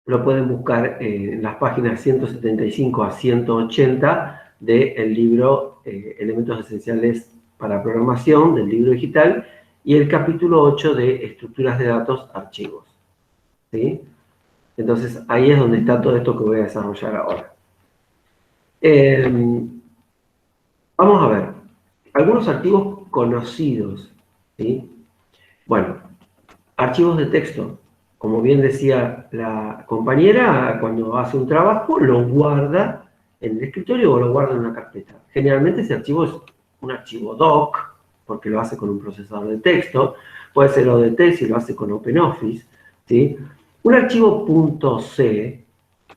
lo pueden buscar en las páginas 175 a 180 del libro Elementos Esenciales para Programación, del libro digital, y el capítulo 8 de Estructuras de Datos, Archivos. ¿Sí? Entonces, ahí es donde está todo esto que voy a desarrollar ahora. Vamos a ver, algunos archivos conocidos. ¿Sí? Bueno, archivos de texto. Como bien decía la compañera, cuando hace un trabajo lo guarda en el escritorio o lo guarda en una carpeta. Generalmente ese archivo es un archivo doc, porque lo hace con un procesador de texto. Puede ser ODT si lo hace con OpenOffice. ¿Sí? Un archivo .c,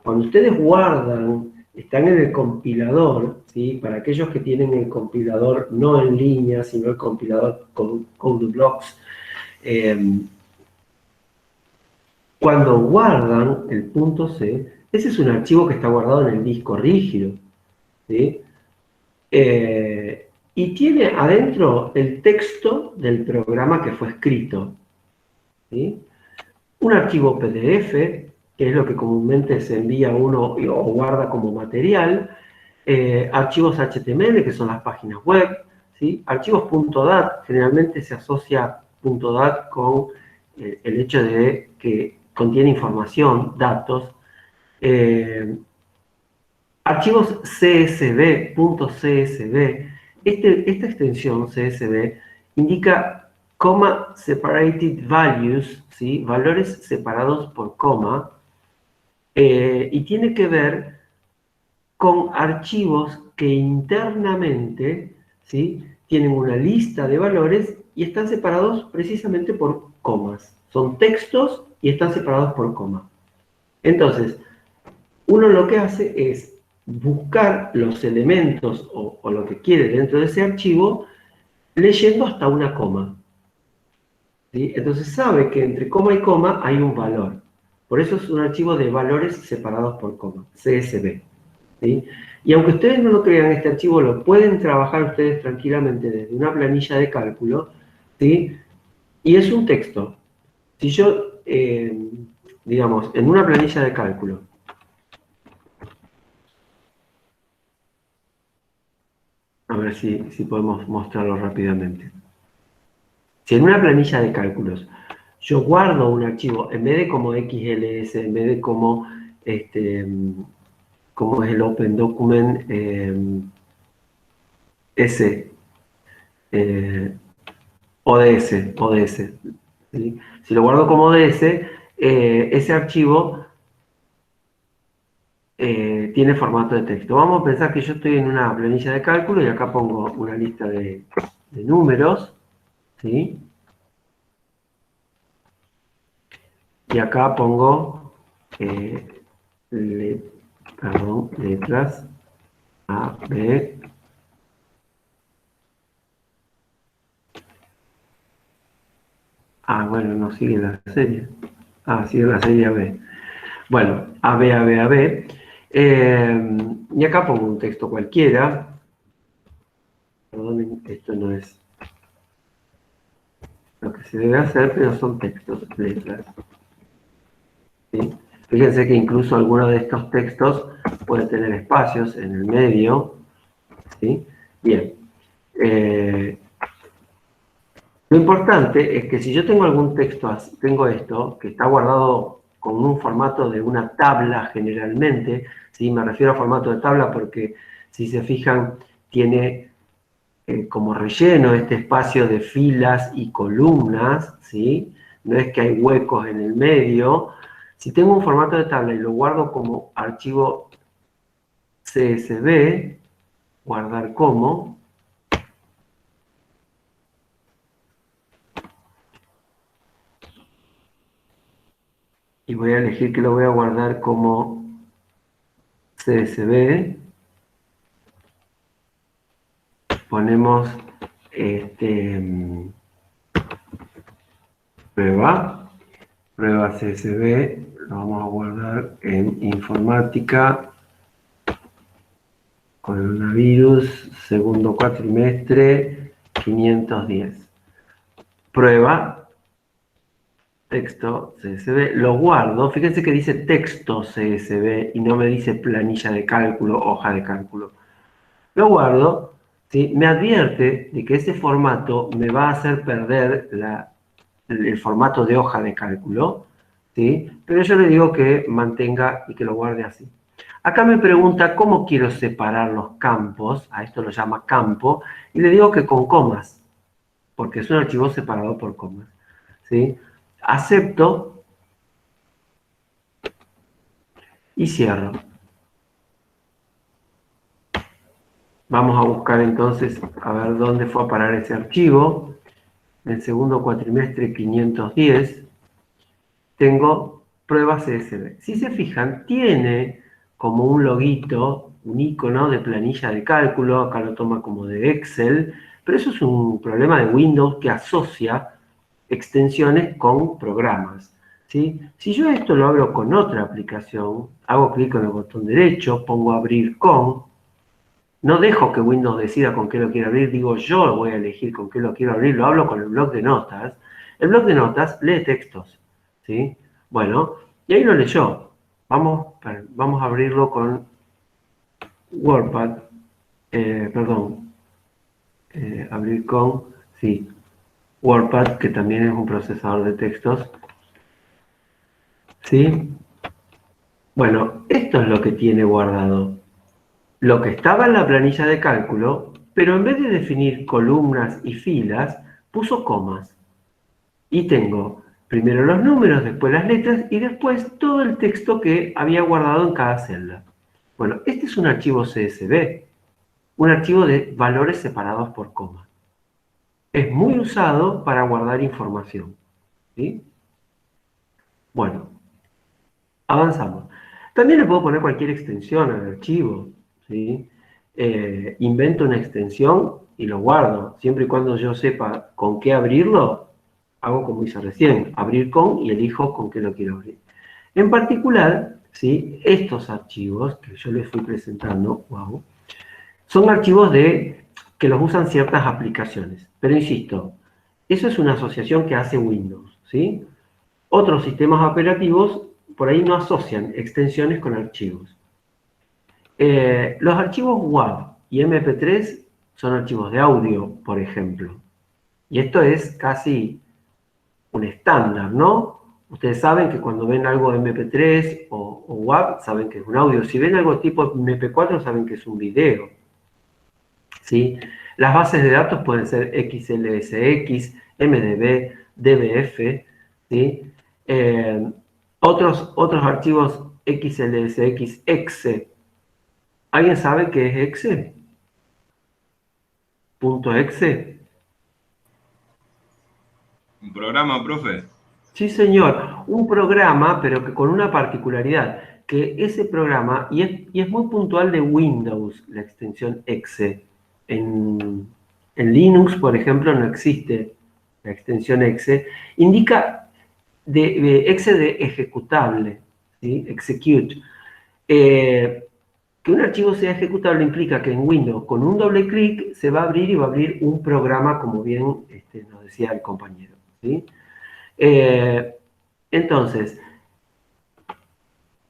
cuando ustedes guardan, están en el compilador, ¿sí? Para aquellos que tienen el compilador no en línea, sino el compilador con CodeBlocks, cuando guardan el .c, ese es un archivo que está guardado en el disco rígido, ¿sí? Y tiene adentro el texto del programa que fue escrito, ¿sí? Un archivo PDF, que es lo que comúnmente se envía uno o guarda como material, archivos HTML, que son las páginas web, ¿sí? Archivos .dat, generalmente se asocia .dat con el hecho de que contiene información, datos. Archivos CSV, .csv. Esta extensión CSV indica comma separated values, ¿sí? Valores separados por coma, y tiene que ver con archivos que internamente, ¿sí? Tienen una lista de valores y están separados precisamente por comas. Son textos y están separados por coma. Entonces, uno lo que hace es buscar los elementos o lo que quiere dentro de ese archivo leyendo hasta una coma, ¿sí? Entonces sabe que entre coma y coma hay un valor. Por eso es un archivo de valores separados por coma, CSV, ¿sí? Y aunque ustedes no lo crean, este archivo lo pueden trabajar ustedes tranquilamente desde una planilla de cálculo, ¿sí? Y es un texto. Si yo, digamos, en una planilla de cálculo, a ver si podemos mostrarlo rápidamente. Si en una planilla de cálculos yo guardo un archivo, en vez de como XLS, en vez de como, como es el Open Document S, ODS, ¿sí? Si lo guardo como ODS, ese archivo tiene formato de texto. Vamos a pensar que yo estoy en una planilla de cálculo y acá pongo una lista de números, ¿sí? Y acá pongo letras A, B. Ah, bueno, no sigue la serie. Ah, sigue la serie AB. Bueno, AB, AB, AB. Y acá pongo un texto cualquiera. Perdonen, esto no es lo que se debe hacer, pero son textos, letras. ¿Sí? Fíjense que incluso alguno de estos textos puede tener espacios en el medio. ¿Sí? Bien. Lo importante es que si yo tengo algún texto, tengo esto, que está guardado con un formato de una tabla generalmente, ¿sí? Me refiero a formato de tabla porque, si se fijan, tiene como relleno este espacio de filas y columnas, ¿sí? No es que hay huecos en el medio. Si tengo un formato de tabla y lo guardo como archivo CSV, guardar como, y voy a elegir que lo voy a guardar como CSV, ponemos prueba CSV, lo vamos a guardar en informática, coronavirus, segundo cuatrimestre, 510. Prueba, texto CSV, lo guardo. Fíjense que dice texto CSV y no me dice planilla de cálculo, hoja de cálculo. Lo guardo, ¿sí? Me advierte de que ese formato me va a hacer perder el formato de hoja de cálculo, ¿sí? Pero yo le digo que mantenga y que lo guarde así. Acá me pregunta cómo quiero separar los campos, a esto lo llama campo, y le digo que con comas, porque es un archivo separado por comas, ¿sí? Acepto y cierro. Vamos a buscar entonces a ver dónde fue a parar ese archivo. En el segundo cuatrimestre 510 tengo pruebas CSV. Si se fijan, tiene como un loguito, un icono de planilla de cálculo, acá lo toma como de Excel, pero eso es un problema de Windows que asocia extensiones con programas, ¿sí? Si yo esto lo abro con otra aplicación, hago clic en el botón derecho, pongo abrir con, no dejo que Windows decida con qué lo quiero abrir, digo yo voy a elegir con qué lo quiero abrir, lo hablo con el bloc de notas. El bloc de notas lee textos, ¿sí? Bueno, y ahí lo leyó. Vamos a abrirlo con WordPad, perdón, abrir con, sí, WordPad, que también es un procesador de textos, ¿sí? Bueno, esto es lo que tiene guardado. Lo que estaba en la planilla de cálculo, pero en vez de definir columnas y filas, puso comas. Y tengo primero los números, después las letras y después todo el texto que había guardado en cada celda. Bueno, este es un archivo CSV, un archivo de valores separados por coma. Es muy usado para guardar información, ¿sí? Bueno, avanzamos. También le puedo poner cualquier extensión al archivo, ¿sí? Invento una extensión y lo guardo. Siempre y cuando yo sepa con qué abrirlo, hago como hice recién, abrir con y elijo con qué lo quiero abrir. En particular, ¿sí? Estos archivos que yo les fui presentando, wow, son archivos que los usan ciertas aplicaciones. Pero insisto, eso es una asociación que hace Windows, ¿sí? Otros sistemas operativos por ahí no asocian extensiones con archivos. Los archivos WAV y MP3 son archivos de audio, por ejemplo. Y esto es casi un estándar, ¿no? Ustedes saben que cuando ven algo de MP3 o WAV, saben que es un audio. Si ven algo tipo MP4, saben que es un video, ¿sí? Las bases de datos pueden ser XLSX, MDB, DBF, ¿sí? Otros archivos XLSX, exe. ¿Alguien sabe qué es exe? ¿Punto exe? ¿Un programa, profe? Sí, señor. Un programa, pero que con una particularidad, que ese programa, y es muy puntual de Windows, la extensión exe. En Linux, por ejemplo, no existe la extensión exe. Indica exe de ejecutable, ¿sí? Execute. Que un archivo sea ejecutable implica que en Windows, con un doble clic, se va a abrir y va a abrir un programa, como bien nos decía el compañero, ¿sí? Eh, entonces,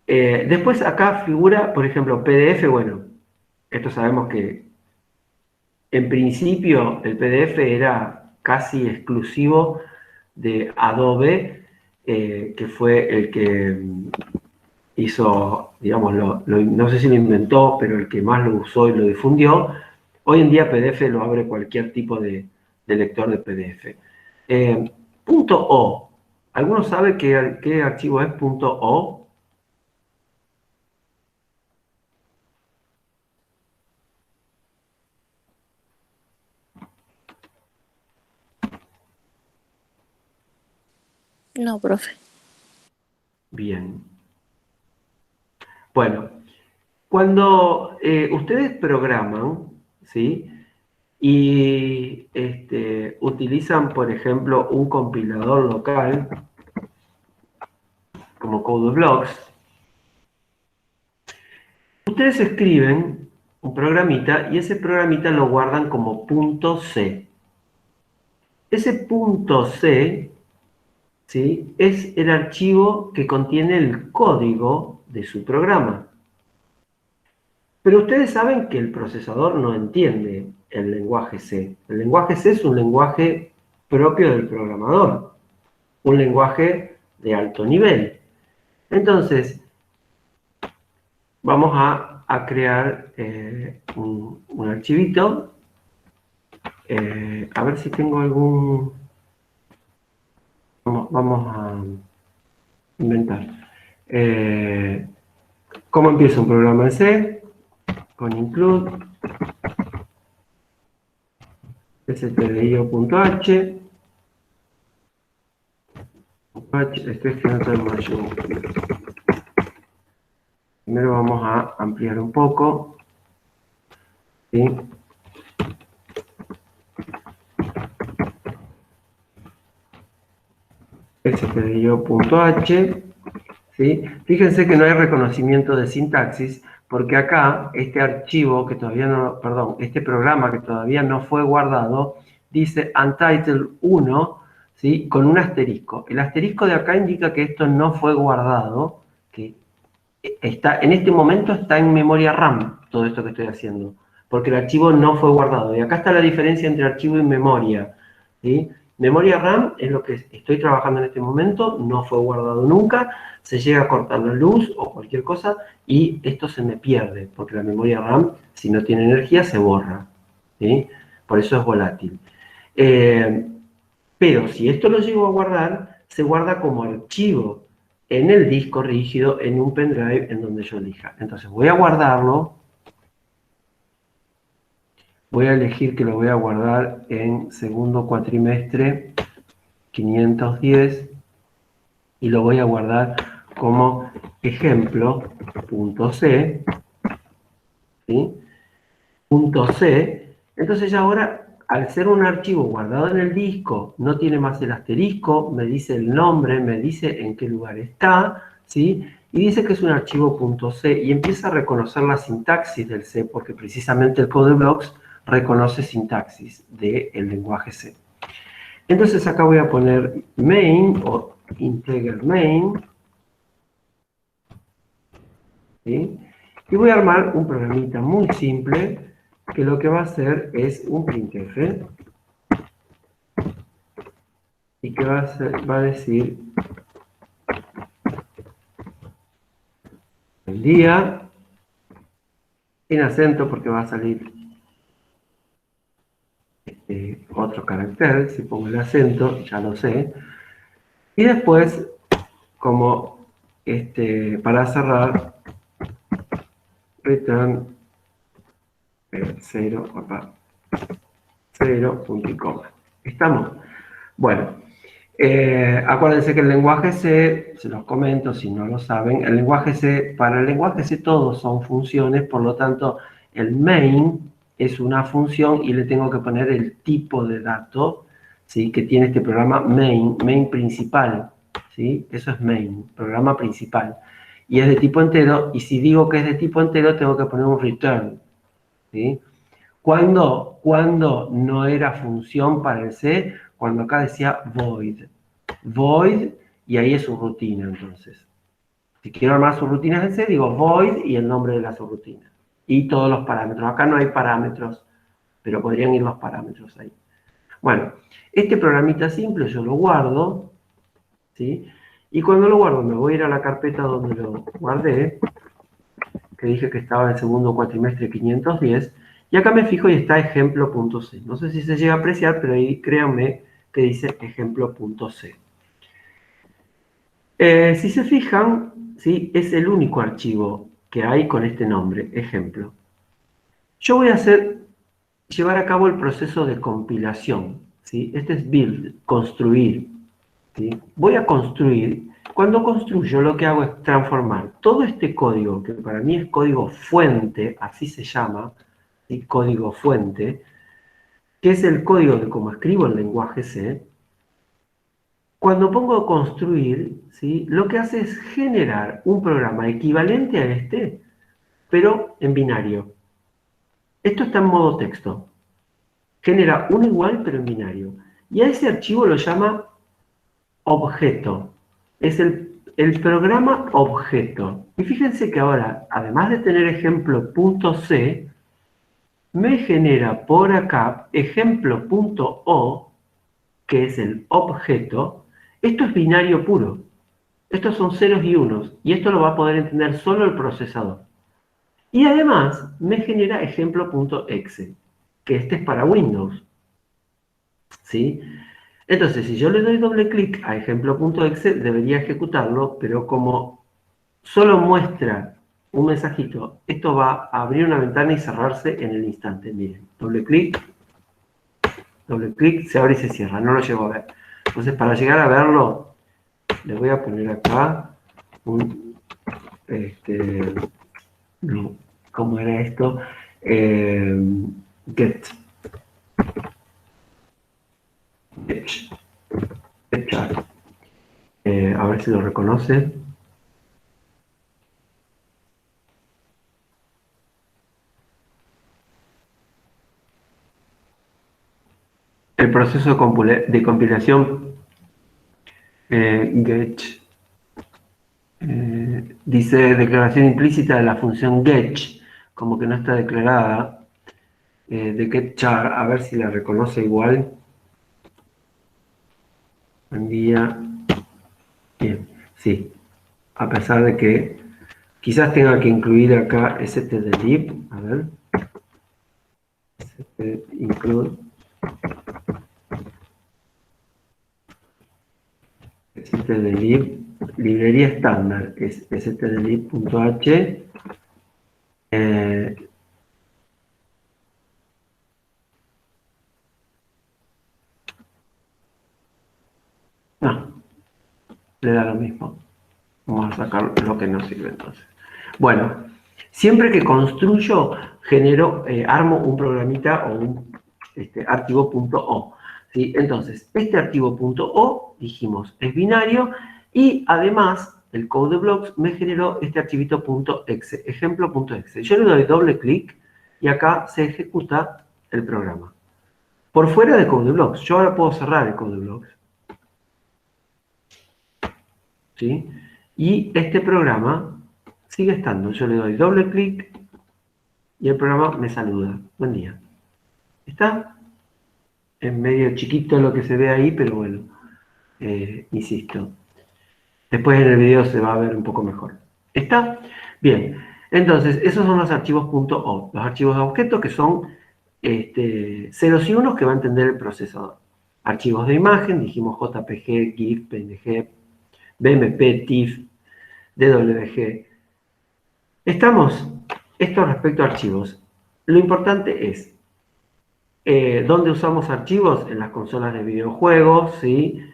después acá figura, por ejemplo, PDF. Bueno, esto sabemos que en principio el PDF era casi exclusivo de Adobe, que fue el que hizo, digamos, no sé si lo inventó, pero el que más lo usó y lo difundió. Hoy en día PDF lo abre cualquier tipo de lector de PDF. Punto .o. ¿Alguno sabe qué archivo es punto .o? No, profe. Bien. Bueno, cuando ustedes programan, ¿sí? Y utilizan, por ejemplo, un compilador local, como CodeBlocks, ustedes escriben un programita y ese programita lo guardan como punto .c. Ese punto .c ¿sí? Es el archivo que contiene el código de su programa. Pero ustedes saben que el procesador no entiende el lenguaje C. El lenguaje C es un lenguaje propio del programador, un lenguaje de alto nivel. Entonces, vamos a crear un archivito. A ver si tengo algún... Vamos a inventar. ¿Cómo empieza un programa en C? Con include stdio.h. Estoy escribiendo en mayúsculas. Primero vamos a ampliar un poco. ¿Sí? stdio.h. ¿Sí? Fíjense que no hay reconocimiento de sintaxis, porque acá este archivo que todavía no, perdón, este programa que todavía no fue guardado, dice untitled 1, ¿sí? Con un asterisco. El asterisco de acá indica que esto no fue guardado, que está, en este momento está en memoria RAM, todo esto que estoy haciendo, porque el archivo no fue guardado. Y acá está la diferencia entre archivo y memoria, ¿sí? Memoria RAM es lo que estoy trabajando en este momento, no fue guardado nunca, se llega a cortar la luz o cualquier cosa y esto se me pierde, porque la memoria RAM, si no tiene energía, se borra, ¿sí? Por eso es volátil. Pero si esto lo llego a guardar, se guarda como archivo en el disco rígido, en un pendrive, en donde yo elija. Entonces voy a guardarlo. Voy a elegir que lo voy a guardar en segundo cuatrimestre 510 y lo voy a guardar como ejemplo.c, ¿sí? .c. Entonces ya ahora, al ser un archivo guardado en el disco, no tiene más el asterisco, me dice el nombre, me dice en qué lugar está, ¿sí? Y dice que es un archivo .c y empieza a reconocer la sintaxis del C, porque precisamente el CodeBlocks reconoce sintaxis del lenguaje C. Entonces acá voy a poner main o integer main, ¿sí? Y voy a armar un programita muy simple que lo que va a hacer es un printf y que va a decir el día sin acento porque va a salir otro carácter. Si pongo el acento ya lo sé, y después como para cerrar return 0 punto y coma. ¿Estamos? Bueno, acuérdense que el lenguaje C, se los comento si no lo saben, el lenguaje C, para el lenguaje C todos son funciones, por lo tanto el main es una función y le tengo que poner el tipo de dato, ¿sí? Que tiene este programa main principal, ¿sí? Eso es main, programa principal. Y es de tipo entero, y si digo que es de tipo entero tengo que poner un return, ¿sí? ¿Cuándo no era función para el C? Cuando acá decía void. Void, y ahí es su rutina, entonces. Si quiero armar sus rutinas en C, digo void y el nombre de la subrutina. Y todos los parámetros. Acá no hay parámetros, pero podrían ir los parámetros ahí. Bueno, este programita simple yo lo guardo, ¿sí? Y cuando lo guardo me voy a ir a la carpeta donde lo guardé, que dije que estaba en el segundo cuatrimestre 510, y acá me fijo y está ejemplo.c. No sé si se llega a apreciar, pero ahí créanme que dice ejemplo.c. Si se fijan, ¿sí? Es el único archivo que hay con este nombre, ejemplo. Yo voy a llevar a cabo el proceso de compilación, ¿sí? Este es build, construir, ¿sí? Voy a construir. Cuando construyo lo que hago es transformar todo este código, que para mí es código fuente, así se llama, ¿sí? Código fuente, que es el código de cómo escribo el lenguaje C. Cuando pongo construir, ¿sí? Lo que hace es generar un programa equivalente a este, pero en binario. Esto está en modo texto. Genera uno igual, pero en binario. Y a ese archivo lo llama objeto. Es el programa objeto. Y fíjense que ahora, además de tener ejemplo.c, me genera por acá ejemplo.o, que es el objeto. Esto es binario puro. Estos son ceros y unos. Y esto lo va a poder entender solo el procesador. Y además me genera ejemplo.exe, que este es para Windows. ¿Sí? Entonces, si yo le doy doble clic a ejemplo.exe, debería ejecutarlo, pero como solo muestra un mensajito, esto va a abrir una ventana y cerrarse en el instante. Miren, doble clic, se abre y se cierra, no lo llego a ver. Entonces, para llegar a verlo, le voy a poner acá un, no, ¿cómo era esto? Get char. A ver si lo reconoce. El proceso de compilación get dice declaración implícita de la función get, como que no está declarada, de getchar, a ver si la reconoce igual. Buen día. Bien, sí. A pesar de que quizás tenga que incluir acá stdlib, a ver. Include stdlib, librería estándar, es stdlib.h. No, le da lo mismo. Vamos a sacar lo que no sirve entonces. Bueno, siempre que construyo, armo un programita o un archivo.o. ¿Sí? Entonces, este archivo.o, dijimos, es binario y además el code de blocks me generó este archivito .exe, ejemplo.exe. Yo le doy doble clic y acá se ejecuta el programa. Por fuera de code de blocks. Yo ahora puedo cerrar el code de blocks. ¿Sí? Y este programa sigue estando. Yo le doy doble clic y el programa me saluda. Buen día. ¿Está? Es medio chiquito lo que se ve ahí, pero bueno, insisto. Después en el video se va a ver un poco mejor. ¿Está? Bien. Entonces, esos son los archivos .o, los archivos de objeto que son ceros y unos que va a entender el procesador. Archivos de imagen, dijimos JPG, GIF, PNG, BMP, TIFF, DWG. ¿Estamos? Esto respecto a archivos. Lo importante es, ¿dónde usamos archivos? En las consolas de videojuegos, ¿sí?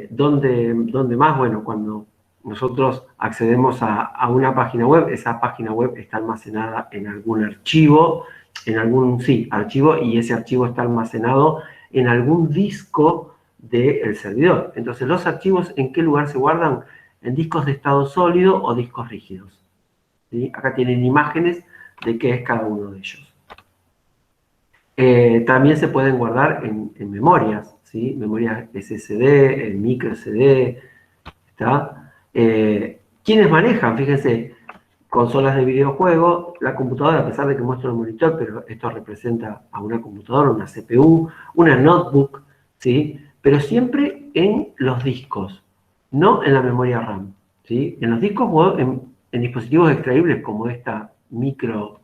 ¿Dónde más? Bueno, cuando nosotros accedemos a una página web, esa página web está almacenada en algún archivo, archivo, y ese archivo está almacenado en algún disco del servidor. Entonces, los archivos, ¿en qué lugar se guardan? En discos de estado sólido o discos rígidos. ¿Sí? Acá tienen imágenes de qué es cada uno de ellos. También se pueden guardar en memorias, ¿sí? Memorias SSD, en micro SD, ¿está? ¿Quiénes manejan? Fíjense, consolas de videojuego, la computadora, a pesar de que muestro el monitor, pero esto representa a una computadora, una CPU, una notebook, ¿sí? Pero siempre en los discos, no en la memoria RAM, ¿sí? En los discos o en dispositivos extraíbles como esta micro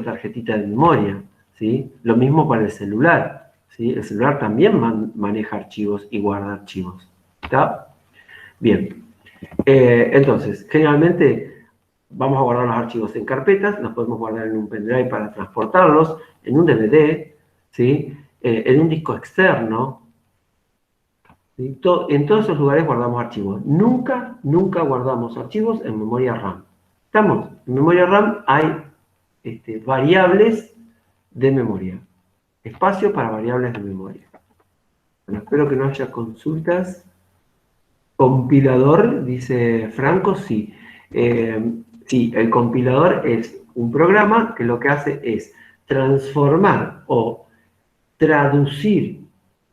tarjetita de memoria, ¿sí? Lo mismo para el celular, ¿sí? El celular también maneja archivos y guarda archivos, ¿está? Bien. Entonces, generalmente vamos a guardar los archivos en carpetas, los podemos guardar en un pendrive para transportarlos, en un DVD, ¿sí? En un disco externo, ¿sí? En todos esos lugares guardamos archivos. Nunca guardamos archivos en memoria RAM. ¿Estamos? En memoria RAM hay variables de memoria. Espacio para variables de memoria. Bueno, espero que no haya consultas. Compilador, dice Franco, sí. Sí, el compilador es un programa que lo que hace es transformar o traducir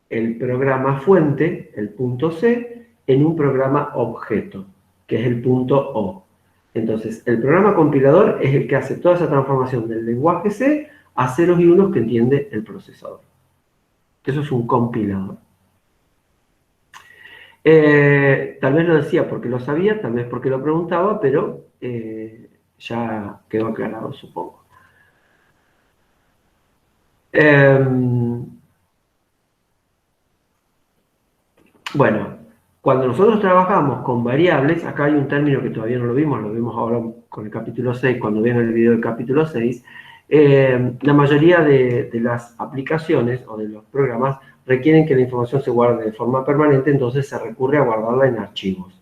el programa fuente, el punto C, en un programa objeto, que es el punto O. Entonces, el programa compilador es el que hace toda esa transformación del lenguaje C a ceros y unos que entiende el procesador. Eso es un compilador. Tal vez lo decía porque lo sabía, tal vez porque lo preguntaba, pero ya quedó aclarado, supongo. Bueno, cuando nosotros trabajamos con variables, acá hay un término que todavía no lo vimos ahora con el capítulo 6, cuando vean el video del capítulo 6, la mayoría de las aplicaciones o de los programas requieren que la información se guarde de forma permanente, entonces se recurre a guardarla en archivos,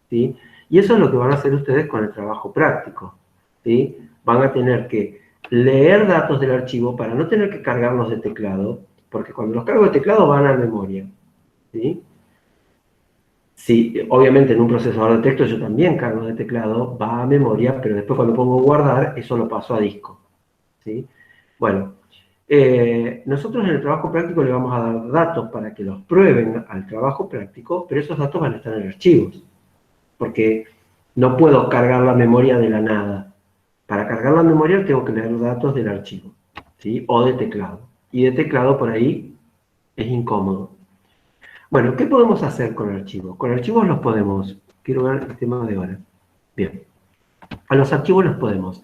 ¿sí? Y eso es lo que van a hacer ustedes con el trabajo práctico, ¿sí? Van a tener que leer datos del archivo para no tener que cargarlos de teclado, porque cuando los cargo de teclado van a memoria, ¿sí? Sí, obviamente en un procesador de texto yo también cargo de teclado, va a memoria, pero después cuando pongo guardar, eso lo paso a disco, ¿sí? Bueno, nosotros en el trabajo práctico le vamos a dar datos para que los prueben al trabajo práctico, pero esos datos van a estar en archivos, porque no puedo cargar la memoria de la nada. Para cargar la memoria tengo que leer datos del archivo, ¿sí? O de teclado. Y de teclado por ahí es incómodo. Bueno, ¿qué podemos hacer con archivos? Con archivos los podemos, quiero ver el tema de ahora. Bien, a los archivos los podemos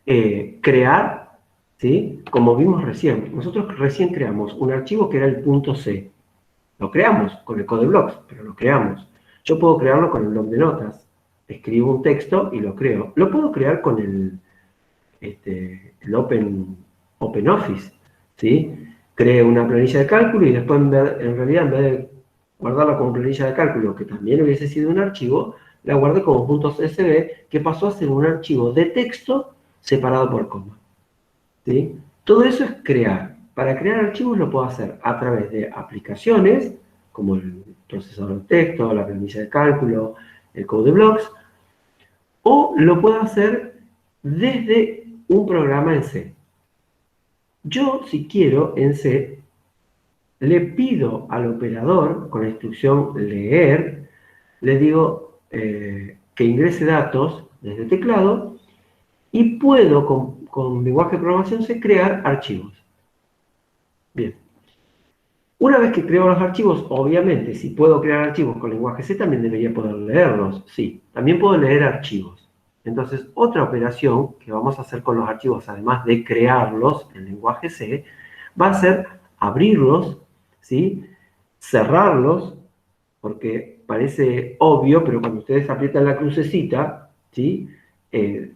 crear, ¿sí? Como vimos recién, nosotros recién creamos un archivo que era el punto C. Lo creamos con el CodeBlocks, pero lo creamos. Yo puedo crearlo con el bloc de notas. Escribo un texto y lo creo. Lo puedo crear con el OpenOffice, ¿sí? Creo una planilla de cálculo y después en realidad en vez de guardarla como planilla de cálculo, que también hubiese sido un archivo, la guardé como .csv, que pasó a ser un archivo de texto separado por coma, ¿sí? Todo eso es crear. Para crear archivos lo puedo hacer a través de aplicaciones, como el procesador de texto, la planilla de cálculo, el CodeBlocks, o lo puedo hacer desde un programa en C. Yo, si quiero, en C, le pido al operador, con la instrucción leer, le digo que ingrese datos desde teclado y puedo, con lenguaje de programación C, crear archivos. Bien. Una vez que creo los archivos, obviamente, si puedo crear archivos con lenguaje C, también debería poder leerlos. Sí, también puedo leer archivos. Entonces, otra operación que vamos a hacer con los archivos, además de crearlos en lenguaje C, va a ser abrirlos, ¿sí? Cerrarlos, porque parece obvio, pero cuando ustedes aprietan la crucecita, ¿sí?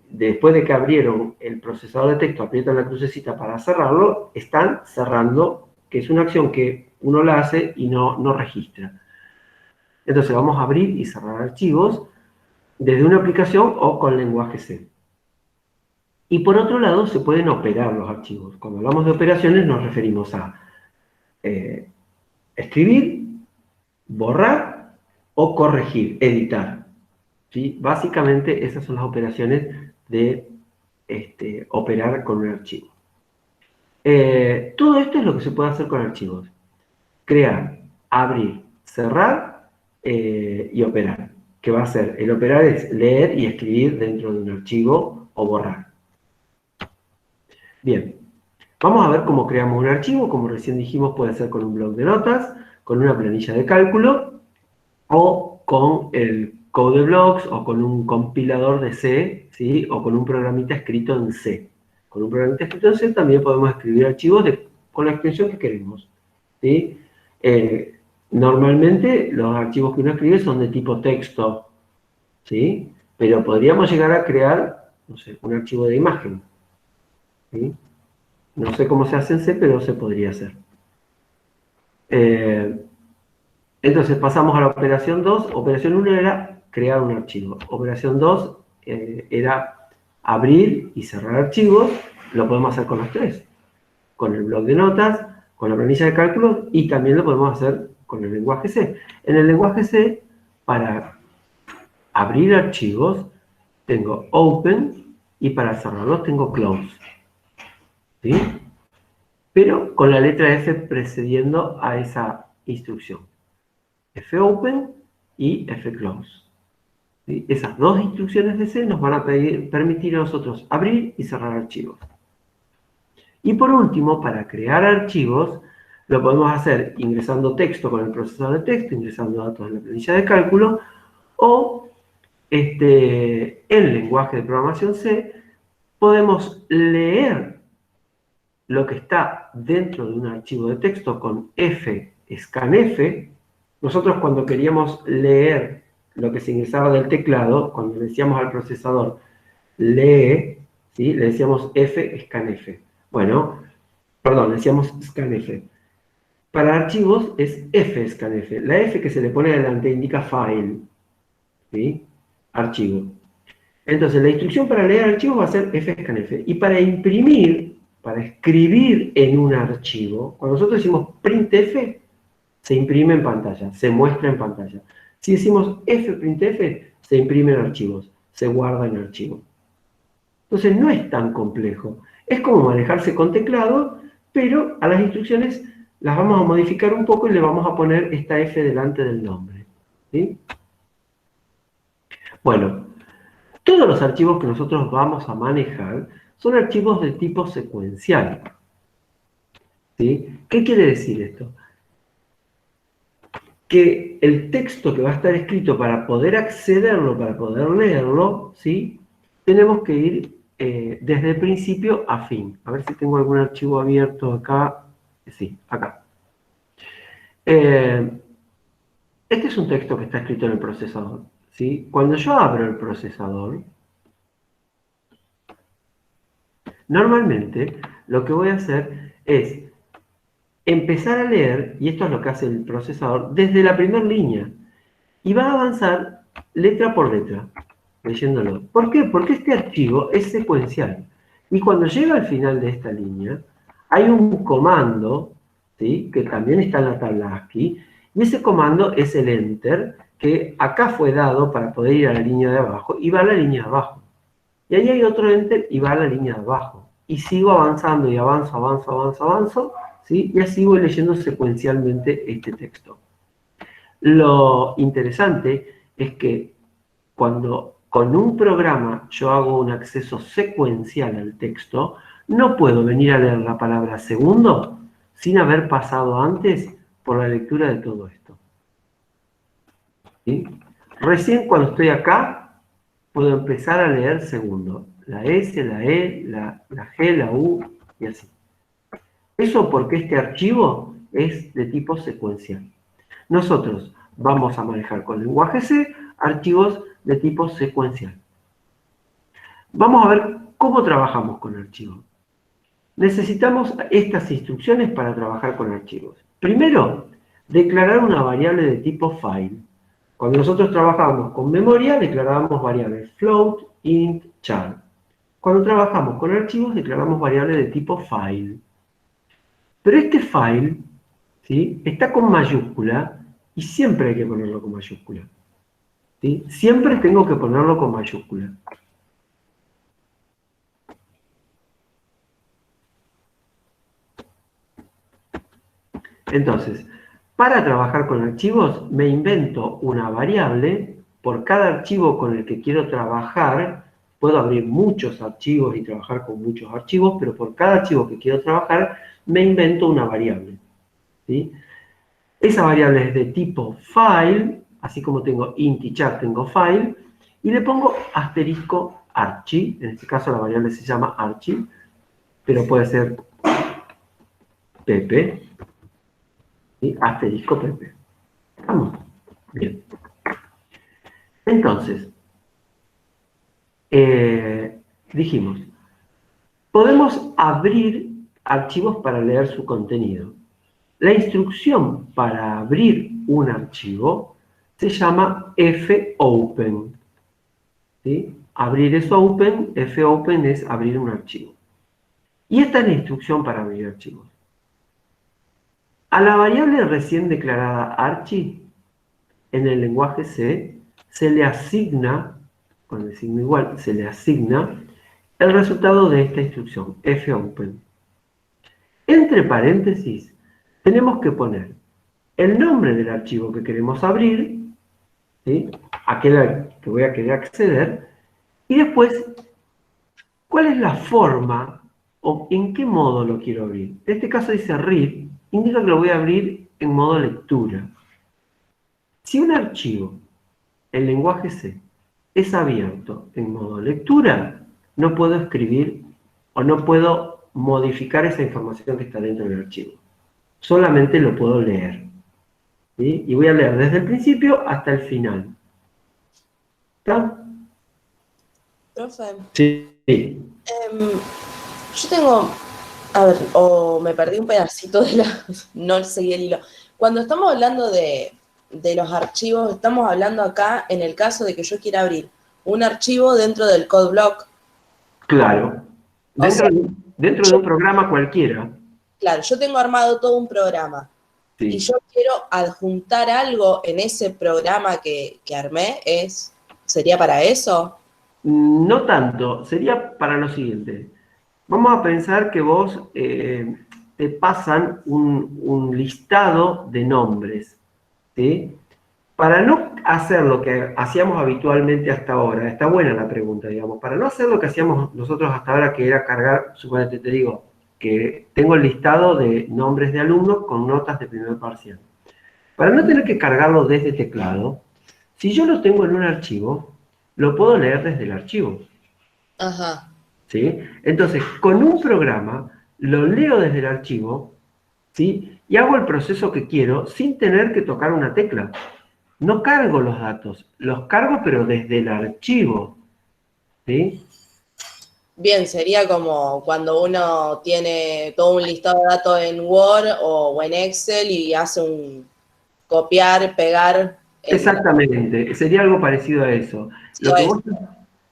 Después de que abrieron el procesador de texto, aprietan la crucecita para cerrarlo, están cerrando, que es una acción que uno la hace y no registra. Entonces vamos a abrir y cerrar archivos desde una aplicación o con lenguaje C. Y por otro lado, se pueden operar los archivos. Cuando hablamos de operaciones nos referimos a escribir, borrar o corregir, editar. ¿Sí? Básicamente esas son las operaciones de operar con un archivo. Todo esto es lo que se puede hacer con archivos. Crear, abrir, cerrar y operar. ¿Qué va a hacer? El operar es leer y escribir dentro de un archivo o borrar. Bien, vamos a ver cómo creamos un archivo. Como recién dijimos, puede ser con un bloc de notas, con una planilla de cálculo o con el CodeBlocks o con un compilador de C, ¿sí? O con un programita escrito en C. Con un programita escrito en C también podemos escribir archivos con la extensión que queremos, ¿sí? Normalmente los archivos que uno escribe son de tipo texto, ¿sí? Pero podríamos llegar a crear, no sé, un archivo de imagen, ¿sí? No sé cómo se hace en C, pero se podría hacer. Entonces pasamos a la operación 2. Operación 1 era crear un archivo. Operación 2 era abrir y cerrar archivos. Lo podemos hacer con los tres. Con el bloc de notas, con la planilla de cálculo y también lo podemos hacer con el lenguaje C. En el lenguaje C, para abrir archivos, tengo open y para cerrarlos tengo close. ¿Sí? Pero con la letra F precediendo a esa instrucción. fopen y fclose. ¿Sí? Esas dos instrucciones de C nos van a permitir a nosotros abrir y cerrar archivos. Y por último, para crear archivos, lo podemos hacer ingresando texto con el procesador de texto, ingresando datos en la planilla de cálculo, o en lenguaje de programación C, podemos leer lo que está dentro de un archivo de texto con scanf. Nosotros cuando queríamos leer lo que se ingresaba del teclado, cuando le decíamos al procesador lee, ¿sí? Le decíamos scanf. Bueno, perdón, le decíamos scanf. Para archivos es fscanf. La F que se le pone adelante indica file, ¿sí? Archivo. Entonces, la instrucción para leer archivos va a ser fscanf. Y para imprimir, para escribir en un archivo, cuando nosotros decimos printf, se imprime en pantalla, se muestra en pantalla. Si decimos fprintf, se imprime en archivos, se guarda en archivo. Entonces, no es tan complejo. Es como manejarse con teclado, pero a las instrucciones las vamos a modificar un poco y le vamos a poner esta F delante del nombre. ¿Sí? Bueno, todos los archivos que nosotros vamos a manejar son archivos de tipo secuencial. ¿Sí? ¿Qué quiere decir esto? Que el texto que va a estar escrito para poder accederlo, para poder leerlo, ¿sí? Tenemos que ir desde el principio a fin. A ver si tengo algún archivo abierto acá. Sí, acá. Este es un texto que está escrito en el procesador, ¿sí? Cuando yo abro el procesador, normalmente lo que voy a hacer es empezar a leer, y esto es lo que hace el procesador, desde la primera línea. Y va a avanzar letra por letra, leyéndolo. ¿Por qué? Porque este archivo es secuencial. Y cuando llega al final de esta línea, hay un comando, ¿sí? Que también está en la tabla ASCII, y ese comando es el Enter, que acá fue dado para poder ir a la línea de abajo, y va a la línea de abajo. Y ahí hay otro Enter y va a la línea de abajo. Y sigo avanzando y avanzo, ¿sí? Y así voy leyendo secuencialmente este texto. Lo interesante es que cuando con un programa yo hago un acceso secuencial al texto, no puedo venir a leer la palabra segundo sin haber pasado antes por la lectura de todo esto. ¿Sí? Recién cuando estoy acá, puedo empezar a leer segundo. La S, la E, la G, la U y así. Eso porque este archivo es de tipo secuencial. Nosotros vamos a manejar con lenguaje C archivos de tipo secuencial. Vamos a ver cómo trabajamos con archivos. Necesitamos estas instrucciones para trabajar con archivos. Primero, declarar una variable de tipo file. Cuando nosotros trabajamos con memoria, declarábamos variables float, int, char. Cuando trabajamos con archivos, declaramos variables de tipo file. Pero este file, ¿sí? Está con mayúscula y siempre hay que ponerlo con mayúscula. ¿Sí? Siempre tengo que ponerlo con mayúscula. Entonces, para trabajar con archivos, me invento una variable. Por cada archivo con el que quiero trabajar, puedo abrir muchos archivos y trabajar con muchos archivos, pero por cada archivo que quiero trabajar, me invento una variable. ¿Sí? Esa variable es de tipo file, así como tengo int y char, tengo file, y le pongo asterisco archi. En este caso la variable se llama archi, pero puede ser pp, ¿sí? Asterisco pp. ¿Estamos? Bien. Entonces, dijimos, podemos abrir archivos para leer su contenido. La instrucción para abrir un archivo se llama fopen. ¿Sí? Abrir es open, fopen es abrir un archivo. Y esta es la instrucción para abrir archivos. A la variable recién declarada archi, en el lenguaje C, se le asigna, con el signo igual, se le asigna el resultado de esta instrucción, fopen. Entre paréntesis, tenemos que poner el nombre del archivo que queremos abrir, ¿sí? Aquel al que voy a querer acceder, y después, ¿cuál es la forma o en qué modo lo quiero abrir? En este caso dice read, indica que lo voy a abrir en modo lectura. Si un archivo en lenguaje C es abierto en modo lectura, no puedo escribir o no puedo modificar esa información que está dentro del archivo. Solamente lo puedo leer. ¿Sí? Y voy a leer desde el principio hasta el final. ¿Está? Profe, Sí. yo tengo, a ver, o me perdí un pedacito de la, no seguí el hilo. Cuando estamos hablando de los archivos, estamos hablando acá en el caso de que yo quiera abrir un archivo dentro del code block. Claro. Dentro de un programa cualquiera. Claro, yo tengo armado todo un programa. Sí. Y yo quiero adjuntar algo en ese programa que armé, ¿sería para eso? No tanto, sería para lo siguiente. Vamos a pensar que vos te pasan un listado de nombres, ¿sí? Para no hacer lo que hacíamos habitualmente hasta ahora, está buena la pregunta, digamos, para no hacer lo que hacíamos nosotros hasta ahora, que era cargar, suponete, te digo, que tengo el listado de nombres de alumnos con notas de primer parcial. Para no tener que cargarlo desde teclado, si yo lo tengo en un archivo, lo puedo leer desde el archivo. Ajá. ¿Sí? Entonces, con un programa, lo leo desde el archivo, ¿sí? Y hago el proceso que quiero sin tener que tocar una tecla. No cargo los datos, los cargo pero desde el archivo, ¿sí? Bien, sería como cuando uno tiene todo un listado de datos en Word o en Excel y hace un copiar, pegar. Exactamente, sería algo parecido a eso.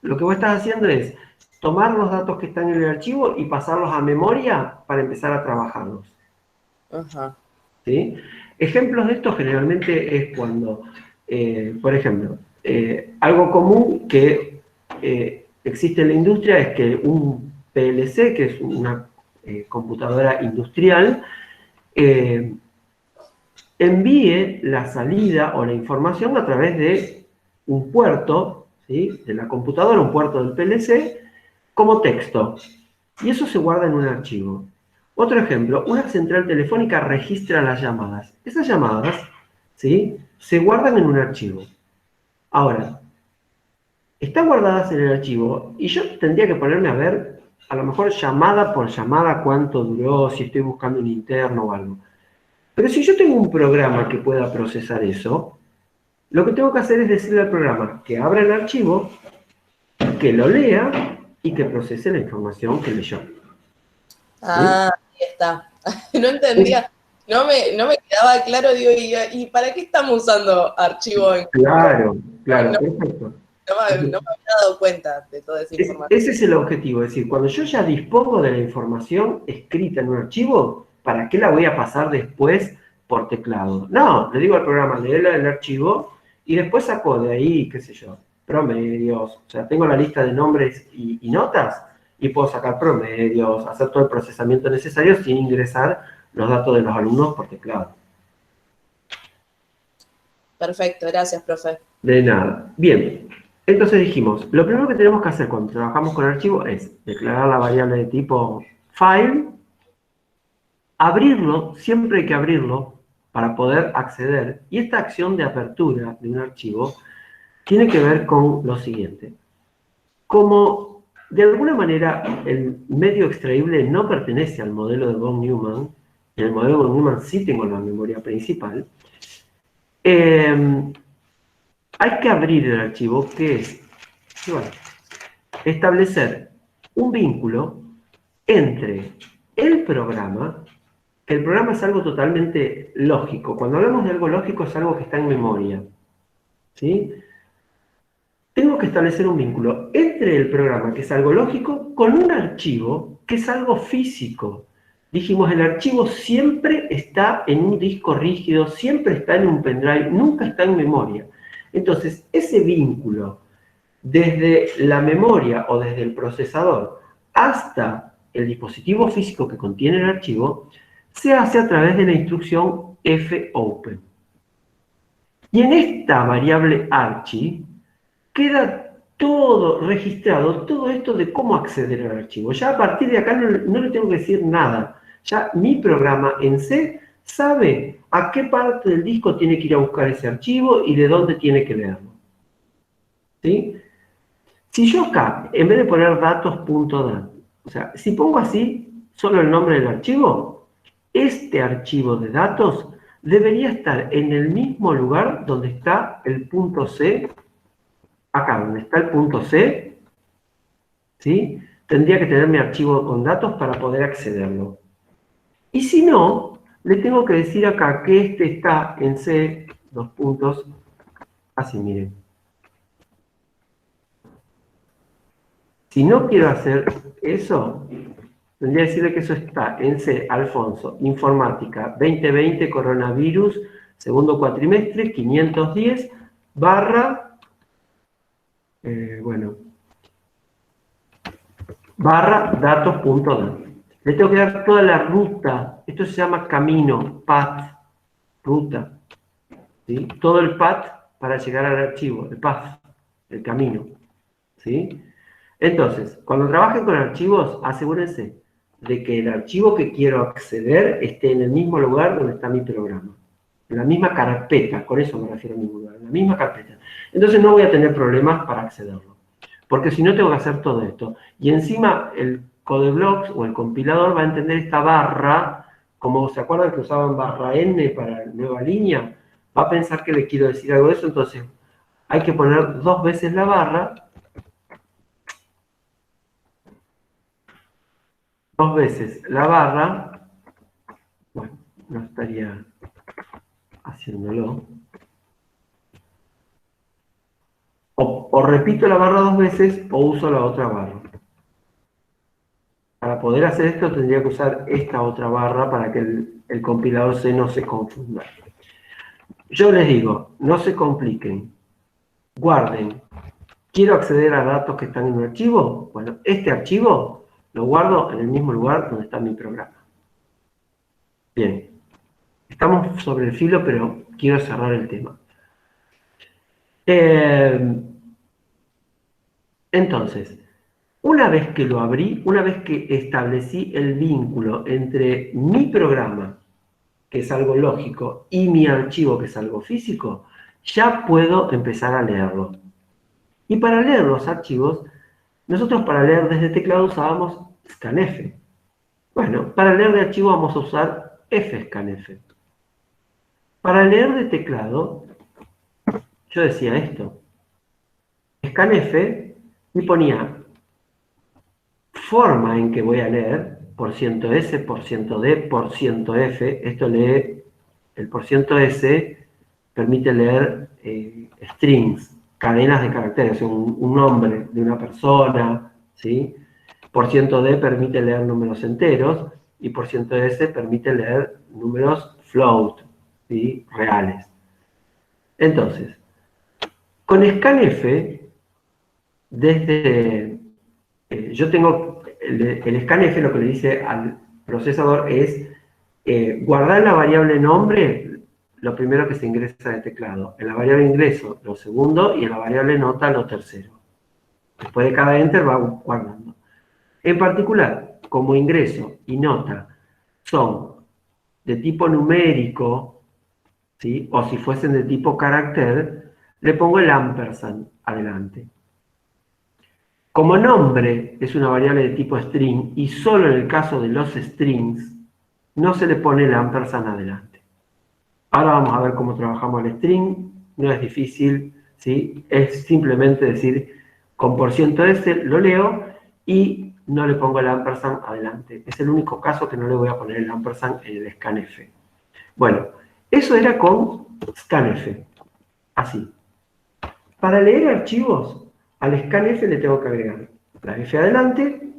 Lo que vos estás haciendo es tomar los datos que están en el archivo y pasarlos a memoria para empezar a trabajarlos. Ajá. ¿Sí? Ejemplos de esto generalmente es cuando, por ejemplo, algo común que existe en la industria es que un PLC, que es una computadora industrial, envíe la salida o la información a través de un puerto, ¿sí? De la computadora, un puerto del PLC, como texto. Y eso se guarda en un archivo. Otro ejemplo, una central telefónica registra las llamadas. Esas llamadas, ¿sí? Se guardan en un archivo. Ahora, están guardadas en el archivo y yo tendría que ponerme a ver, a lo mejor llamada por llamada, cuánto duró, si estoy buscando un interno o algo. Pero si yo tengo un programa que pueda procesar eso, lo que tengo que hacer es decirle al programa que abra el archivo, que lo lea y que procese la información que leyó. Ah, ahí está. No entendía, no me quedaba claro, digo, ¿y para qué estamos usando archivos en Claro, claro, no, perfecto. no me había dado cuenta de toda esa información. Ese es el objetivo, es decir, cuando yo ya dispongo de la información escrita en un archivo, ¿para qué la voy a pasar después por teclado? No, le digo al programa, léela el archivo y después saco de ahí, qué sé yo, promedios, o sea, tengo la lista de nombres y notas y puedo sacar promedios, hacer todo el procesamiento necesario sin ingresar los datos de los alumnos por teclado. Perfecto, gracias, profe. De nada. Bien, entonces dijimos, lo primero que tenemos que hacer cuando trabajamos con archivo es declarar la variable de tipo file, abrirlo, siempre hay que abrirlo para poder acceder. Y esta acción de apertura de un archivo tiene que ver con lo siguiente. Como de alguna manera el medio extraíble no pertenece al modelo de von Neumann, en el modelo de von Neumann sí tengo la memoria principal, hay que abrir el archivo, que es bueno, establecer un vínculo entre el programa es algo totalmente lógico. Cuando hablamos de algo lógico es algo que está en memoria. ¿Sí? Tengo que establecer un vínculo entre el programa, que es algo lógico, con un archivo, que es algo físico. Dijimos, el archivo siempre está en un disco rígido, siempre está en un pendrive, nunca está en memoria. Entonces, ese vínculo, desde la memoria o desde el procesador hasta el dispositivo físico que contiene el archivo, se hace a través de la instrucción fopen. Y en esta variable archi queda todo registrado, todo esto de cómo acceder al archivo. Ya a partir de acá no le tengo que decir nada. Ya mi programa en C sabe a qué parte del disco tiene que ir a buscar ese archivo y de dónde tiene que leerlo. ¿Sí? Si yo acá, en vez de poner datos.dat, o sea, si pongo así solo el nombre del archivo, este archivo de datos debería estar en el mismo lugar donde está el punto C, acá donde está el punto C, ¿sí? Tendría que tener mi archivo con datos para poder accederlo. Y si no, le tengo que decir acá que este está en C, dos puntos, así, miren. Si no quiero hacer eso, tendría que decirle que eso está en C, Alfonso, Informática 2020, Coronavirus, segundo cuatrimestre, 510, barra, barra datos.dat. Le tengo que dar toda la ruta, esto se llama camino, path, ruta, ¿sí? Todo el path para llegar al archivo, el path, el camino, ¿sí? Entonces, cuando trabajen con archivos, asegúrense de que el archivo que quiero acceder esté en el mismo lugar donde está mi programa. En la misma carpeta, con eso me refiero a mi lugar, en la misma carpeta. Entonces no voy a tener problemas para accederlo. Porque si no tengo que hacer todo esto. Y encima el codeblocks o el compilador va a entender esta barra, como se acuerdan que usaban barra N para nueva línea, va a pensar que le quiero decir algo de eso, entonces hay que poner 2 veces la barra, 2 veces la barra, bueno, no estaría haciéndolo, o repito la barra 2 veces o uso la otra barra. Para poder hacer esto tendría que usar esta otra barra para que el compilador C no se confunda. Yo les digo, no se compliquen, guarden. ¿Quiero acceder a datos que están en un archivo? Bueno, este archivo lo guardo en el mismo lugar donde está mi programa. Bien, estamos sobre el filo, pero quiero cerrar el tema. Entonces, una vez que lo abrí, una vez que establecí el vínculo entre mi programa, que es algo lógico, y mi archivo, que es algo físico, ya puedo empezar a leerlo. Y para leer los archivos, nosotros para leer desde teclado usábamos scanf. Bueno, para leer de archivo vamos a usar fscanf. Para leer de teclado, yo decía esto, scanf, y ponía forma en que voy a leer, %s, %d, %f, esto lee, el %s permite leer strings, cadenas de caracteres, un nombre de una persona, ¿sí? %d permite leer números enteros y %s permite leer números float, ¿sí? Reales. Entonces, con scanf, desde yo tengo el scanf, lo que le dice al procesador es guardar la variable nombre lo primero que se ingresa del teclado, en la variable ingreso lo segundo y en la variable nota lo tercero. Después de cada enter va guardando. En particular, como ingreso y nota son de tipo numérico, ¿sí? O si fuesen de tipo carácter, le pongo el ampersand adelante. Como nombre es una variable de tipo string y solo en el caso de los strings no se le pone el ampersand adelante. Ahora vamos a ver cómo trabajamos el string, no es difícil, ¿sí? Es simplemente decir con %s lo leo y no le pongo el ampersand adelante. Es el único caso que no le voy a poner el ampersand en el scanf. Bueno, eso era con scanf, así. Para leer archivos, al scanf le tengo que agregar la F adelante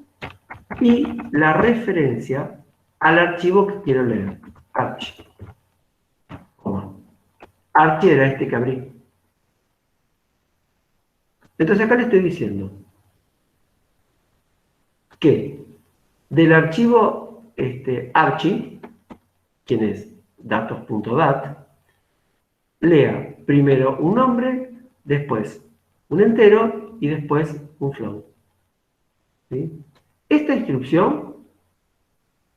y la referencia al archivo que quiero leer, arch. Arch era este que abrí. Entonces acá le estoy diciendo que del archivo archi, ¿quién es? datos.dat, lea primero un nombre, después un entero y después un float. ¿Sí? Esta instrucción,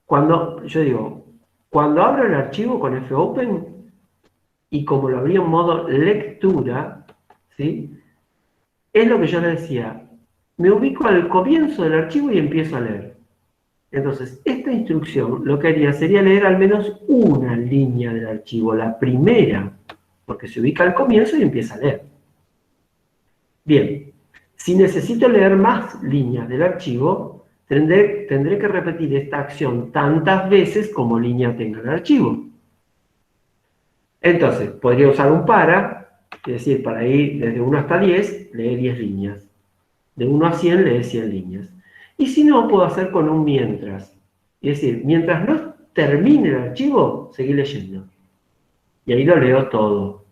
cuando abro el archivo con fopen y como lo abrí en modo lectura, ¿sí? Es lo que yo le decía, me ubico al comienzo del archivo y empiezo a leer. Entonces, esta instrucción lo que haría sería leer al menos una línea del archivo, la primera, porque se ubica al comienzo y empieza a leer. Bien, si necesito leer más líneas del archivo, tendré que repetir esta acción tantas veces como línea tenga el archivo. Entonces, podría usar un para, es decir, para ir desde 1 hasta 10, lee 10 líneas. De 1 a 100, lee 100 líneas. Y si no, puedo hacer con un mientras. Es decir, mientras no termine el archivo, seguí leyendo. Y ahí lo leo todo.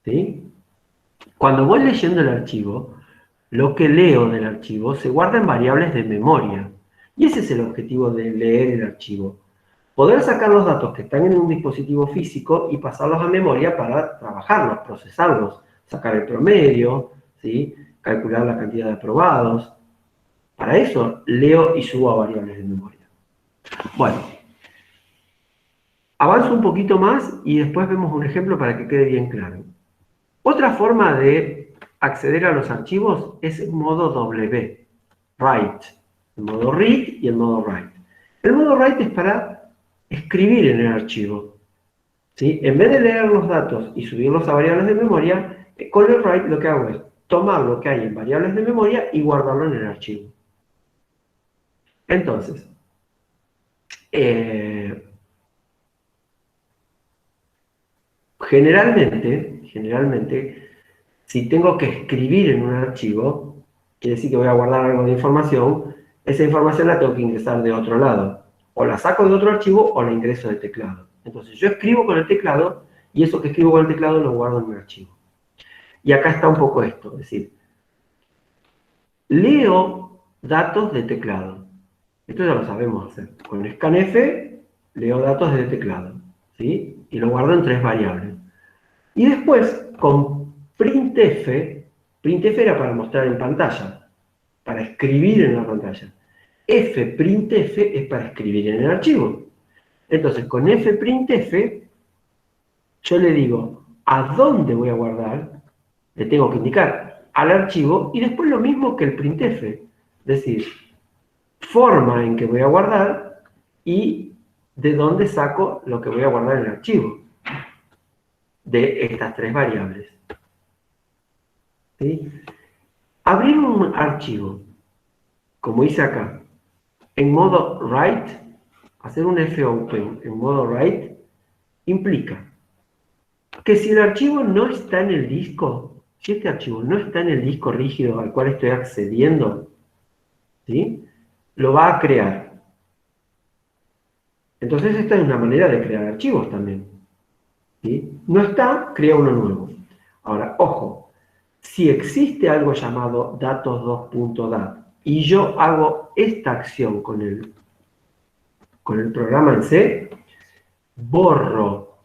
¿Sí? Cuando voy leyendo el archivo, lo que leo del archivo se guarda en variables de memoria. Y ese es el objetivo de leer el archivo. Poder sacar los datos que están en un dispositivo físico y pasarlos a memoria para trabajarlos, procesarlos, sacar el promedio, ¿sí? Calcular la cantidad de aprobados. Para eso leo y subo a variables de memoria. Bueno, avanzo un poquito más y después vemos un ejemplo para que quede bien claro. Otra forma de acceder a los archivos es en modo W, write. El modo read y el modo write. El modo write es para escribir en el archivo. ¿Sí? En vez de leer los datos y subirlos a variables de memoria, con el write lo que hago es tomar lo que hay en variables de memoria y guardarlo en el archivo. Entonces, generalmente, si tengo que escribir en un archivo, quiere decir que voy a guardar algo de información, esa información la tengo que ingresar de otro lado. O la saco de otro archivo o la ingreso de teclado. Entonces yo escribo con el teclado y eso que escribo con el teclado lo guardo en un archivo. Y acá está un poco esto, es decir, leo datos de teclado. Esto ya lo sabemos hacer. Con scanf leo datos de teclado, ¿sí? Y lo guardo en 3 variables. Y después, con printf era para mostrar en pantalla, para escribir en la pantalla. fprintf es para escribir en el archivo. Entonces, con fprintf, yo le digo a dónde voy a guardar, le tengo que indicar al archivo, y después lo mismo que el printf, es decir, forma en que voy a guardar y de dónde saco lo que voy a guardar en el archivo, de estas 3 variables. ¿Sí? Abrir un archivo, como hice acá, en modo write, hacer un fopen en modo write, implica que si el archivo no está en el disco, si este archivo no está en el disco rígido al cual estoy accediendo, ¿sí? Lo va a crear. Entonces esta es una manera de crear archivos también. ¿Sí? No está, crea uno nuevo. Ahora, ojo, si existe algo llamado datos2.dat y yo hago esta acción con el programa en C, borro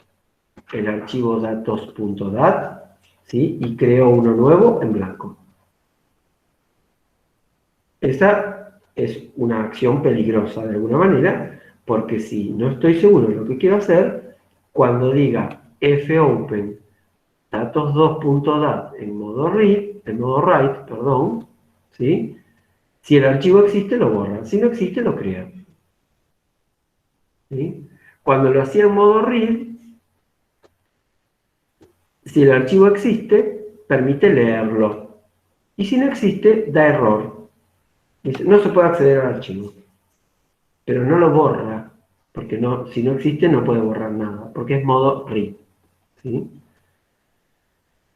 el archivo datos.dat, ¿sí? Y creo uno nuevo en blanco. Esa es una acción peligrosa de alguna manera, porque si no estoy seguro de lo que quiero hacer, cuando diga fopen datos2.dat en modo write, perdón, ¿sí? Si el archivo existe, lo borra. Si no existe, lo crea. ¿Sí? Cuando lo hacía en modo read, si el archivo existe, permite leerlo. Y si no existe, da error. Dice, no se puede acceder al archivo. Pero no lo borra, porque si no existe no puede borrar nada, porque es modo read. ¿Sí?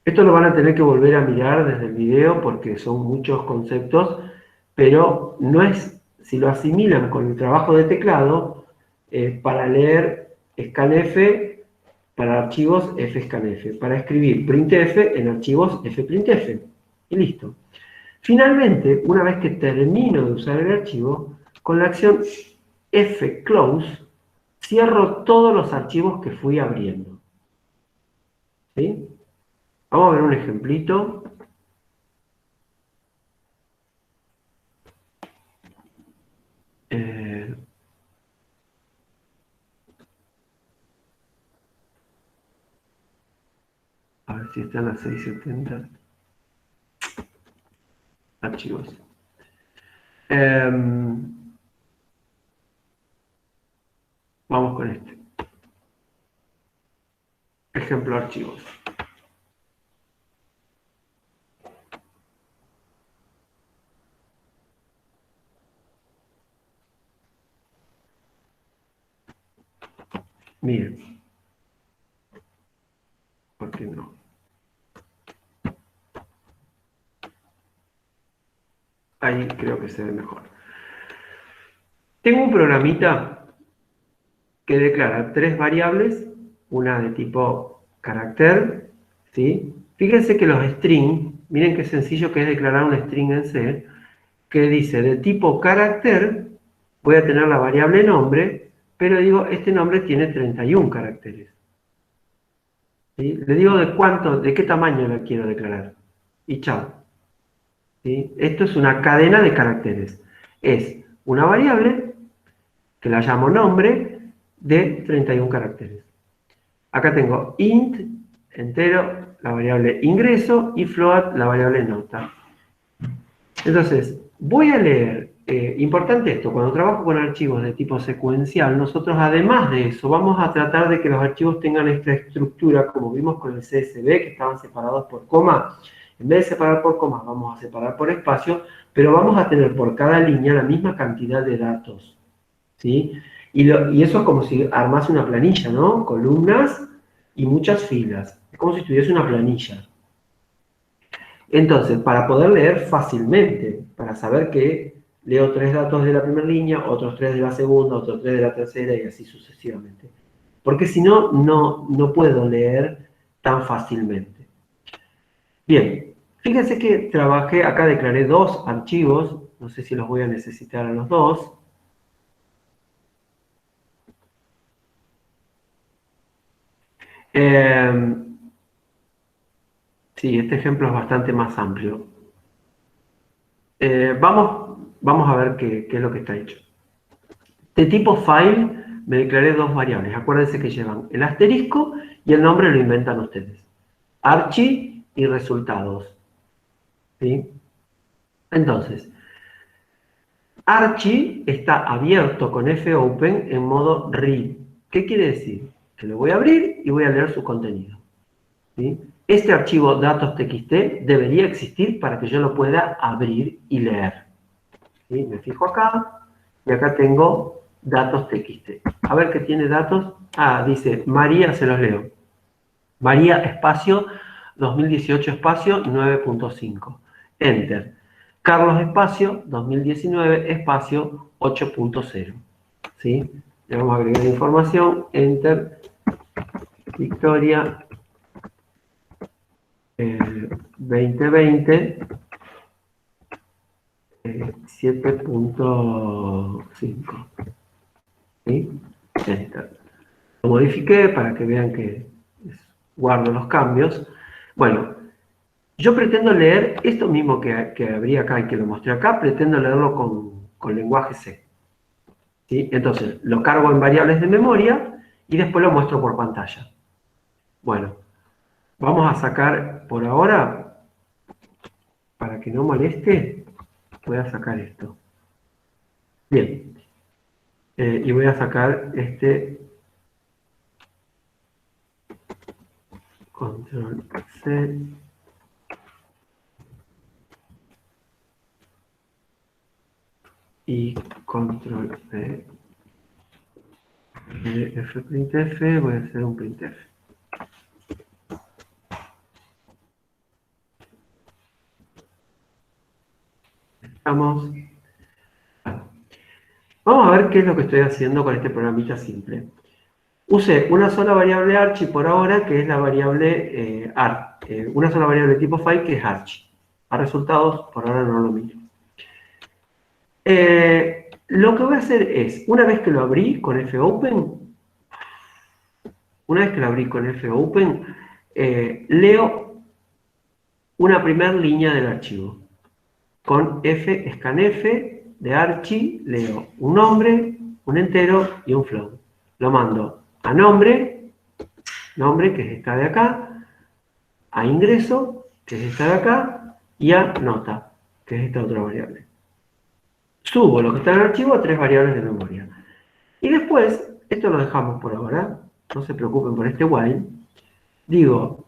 Esto lo van a tener que volver a mirar desde el video porque son muchos conceptos, pero no es, si lo asimilan con el trabajo de teclado, para leer scanf, para archivos fscanf, para escribir printf en archivos fprintf, y listo. Finalmente, una vez que termino de usar el archivo, con la acción fclose, cierro todos los archivos que fui abriendo. ¿Sí? Vamos a ver un ejemplito. A ver si están las 670 archivos. Vamos con este. Ejemplo archivos. Miren. ¿Por qué no? Ahí creo que se ve mejor. Tengo un programita que declara 3 variables, una de tipo carácter, ¿sí? Fíjense que los string, miren qué sencillo que es declarar un string en C, que dice de tipo carácter, voy a tener la variable nombre, pero digo, este nombre tiene 31 caracteres. ¿Sí? Le digo de qué tamaño la quiero declarar. Y chao. ¿Sí? Esto es una cadena de caracteres. Es una variable que la llamo nombre de 31 caracteres. Acá tengo int, entero, la variable ingreso, y float, la variable nota. Entonces, voy a leer, importante esto, cuando trabajo con archivos de tipo secuencial, nosotros además de eso vamos a tratar de que los archivos tengan esta estructura, como vimos con el CSV, que estaban separados por coma. En vez de separar por comas, vamos a separar por espacio, pero vamos a tener por cada línea la misma cantidad de datos. ¿Sí? Y eso es como si armase una planilla, ¿no? Columnas y muchas filas. Es como si tuviese una planilla. Entonces, para poder leer fácilmente, para saber que leo 3 datos de la primera línea, otros 3 de la segunda, otros 3 de la tercera y así sucesivamente. Porque si no, no puedo leer tan fácilmente. Bien, fíjense que trabajé, acá declaré 2 archivos, no sé si los voy a necesitar a los 2. Sí, este ejemplo es bastante más amplio. Vamos a ver qué es lo que está hecho. De tipo file me declaré 2 variables. Acuérdense que llevan el asterisco y el nombre lo inventan ustedes. Archi y resultados. ¿Sí? Entonces, Archi está abierto con fopen en modo read. ¿Qué quiere decir? Que lo voy a abrir y voy a leer su contenido. ¿Sí? Este archivo datos.txt debería existir para que yo lo pueda abrir y leer. ¿Sí? Me fijo acá y acá tengo datos.txt. A ver qué tiene datos. Ah, dice María, se los leo. María espacio 2018 espacio 9.5. Enter. Carlos espacio 2019 espacio 8.0. ¿Sí? Le vamos a agregar información. Enter. Victoria 2020 7.5. ¿Sí? Enter. Lo modifiqué para que vean que guardo los cambios. Bueno, yo pretendo leer esto mismo que abrí acá y que lo mostré acá, pretendo leerlo con lenguaje C. ¿Sí? Entonces, lo cargo en variables de memoria y después lo muestro por pantalla. Bueno, vamos a sacar por ahora, para que no moleste, voy a sacar esto. Bien. Y voy a sacar este control C. Y control C. Fprintf, voy a hacer un printf. Vamos a ver qué es lo que estoy haciendo con este programita simple. Usé una sola variable archi por ahora, que es la variable una sola variable tipo file, que es archi. A resultados, por ahora no lo miro. Lo que voy a hacer es, una vez que lo abrí con fopen, una vez que la abrí con fopen, leo una primera línea del archivo. Con scanf de archi, leo un nombre, un entero y un float. Lo mando a nombre, que es esta de acá, a ingreso, que es esta de acá, y a nota, que es esta otra variable. Subo lo que está en el archivo a 3 variables de memoria. Y después, esto lo dejamos por ahora, no se preocupen por este while, digo,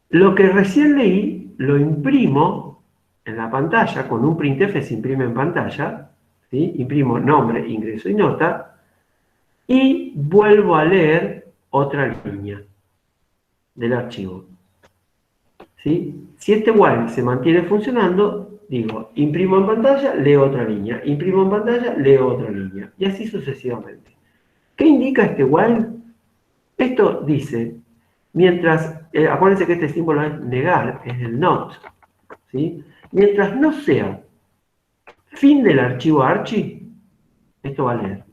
lo que recién leí, lo imprimo en la pantalla, con un printf se imprime en pantalla, ¿sí? Imprimo nombre, ingreso y nota, y vuelvo a leer otra línea del archivo. ¿Sí? Si este while se mantiene funcionando, digo, imprimo en pantalla, leo otra línea, imprimo en pantalla, leo otra línea, y así sucesivamente. ¿Qué indica este while? Esto dice, mientras, acuérdense que este símbolo es negar, es el not, ¿sí? Mientras no sea fin del archivo archi, esto va a leer.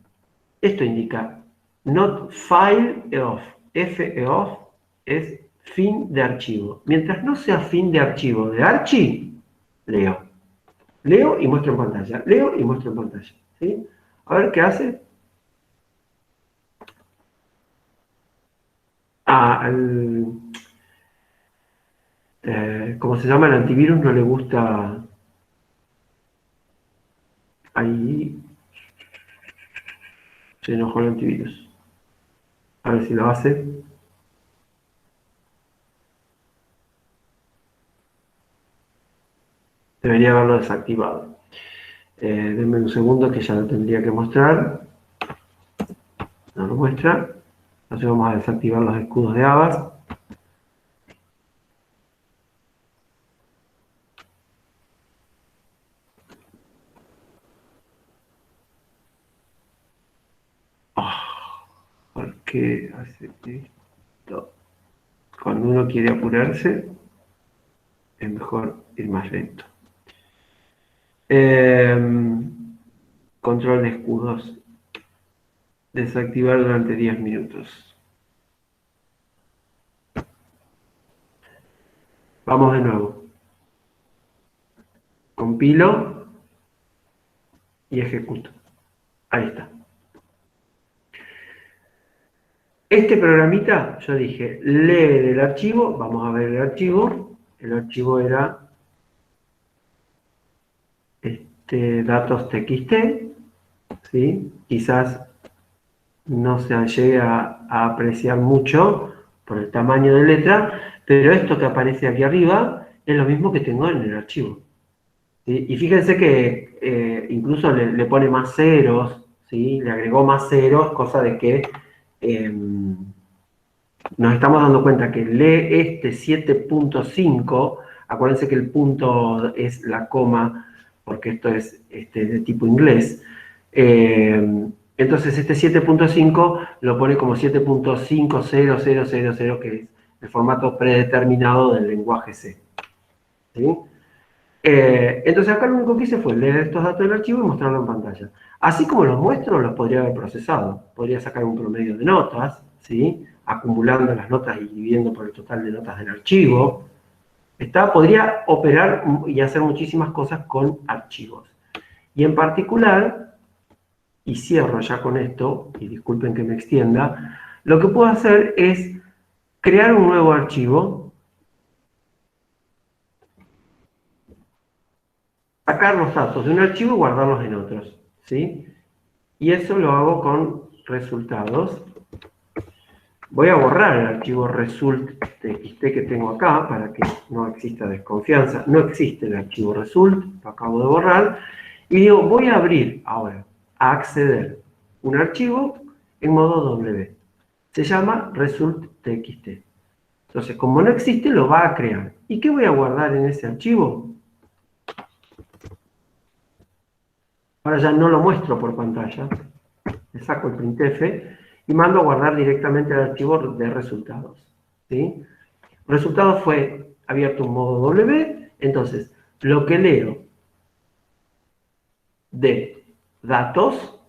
Esto indica not file eof, feof es fin de archivo. Mientras no sea fin de archivo de archi, leo. Leo y muestro en pantalla, leo y muestro en pantalla, ¿sí? A ver qué hace. ¿Cómo se llama? El antivirus no le gusta. Ahí se enojó el antivirus. A ver si lo hace. Debería haberlo desactivado. Denme un segundo que ya lo tendría que mostrar. No lo muestra. Entonces vamos a desactivar los escudos de Avast. ¿Por qué hace esto? Cuando uno quiere apurarse, es mejor ir más lento. Control de escudos. Desactivar durante 10 minutos. Vamos de nuevo. Compilo y ejecuto. Ahí está. Este programita, yo dije, lee del archivo, vamos a ver el archivo. El archivo era datos txt, ¿sí? Quizás no se llegue a apreciar mucho por el tamaño de letra, pero esto que aparece aquí arriba es lo mismo que tengo en el archivo. ¿Sí? Y fíjense que incluso le pone más ceros, ¿sí? Le agregó más ceros, cosa de que nos estamos dando cuenta que lee este 7.5, acuérdense que el punto es la coma, porque esto es de tipo inglés. Entonces este 7.5 lo pone como 7.50000, que es el formato predeterminado del lenguaje C. ¿Sí? Entonces acá lo único que hice fue leer estos datos del archivo y mostrarlo en pantalla. Así como los muestro, los podría haber procesado. Podría sacar un promedio de notas, ¿sí? Acumulando las notas y dividiendo por el total de notas del archivo. Podría operar y hacer muchísimas cosas con archivos. Y en particular, y cierro ya con esto, y disculpen que me extienda, lo que puedo hacer es crear un nuevo archivo, sacar los datos de un archivo y guardarlos en otros, ¿sí? Y eso lo hago con resultados. Voy a borrar el archivo result.txt que tengo acá para que no exista desconfianza. No existe el archivo result, lo acabo de borrar. Y digo, voy a abrir ahora, a acceder un archivo en modo W. Se llama result.txt. Entonces, como no existe, lo va a crear. ¿Y qué voy a guardar en ese archivo? Ahora ya no lo muestro por pantalla. Le saco el printf y mando a guardar directamente el archivo de resultados. ¿Sí? Resultados fue abierto un modo W, entonces lo que leo de datos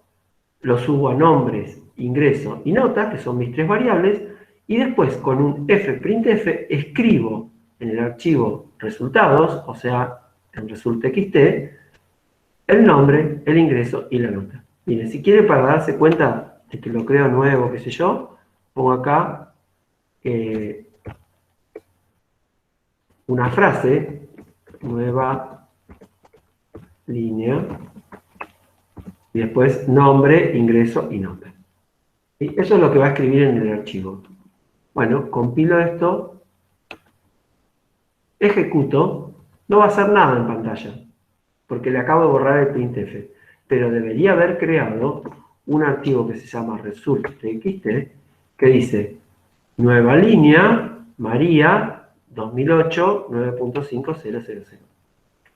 lo subo a nombres ingreso y nota, que son mis tres variables, y después con un fprintf escribo en el archivo resultados, o sea, en result.txt, el nombre, el ingreso y la nota. Miren, si quiere para darse cuenta de que lo creo nuevo, qué sé yo, pongo acá una frase, nueva línea, y después nombre, ingreso y nota. ¿Sí? Eso es lo que va a escribir en el archivo. Bueno, compilo esto, ejecuto, no va a hacer nada en pantalla, porque le acabo de borrar el printf, pero debería haber creado un archivo que se llama result.txt, que dice, nueva línea, María, 2008, 9.5000.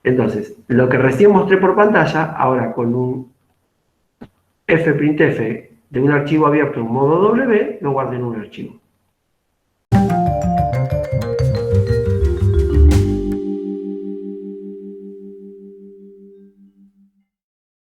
Entonces, lo que recién mostré por pantalla, ahora con un fprintf de un archivo abierto en modo W, lo guardo en un archivo.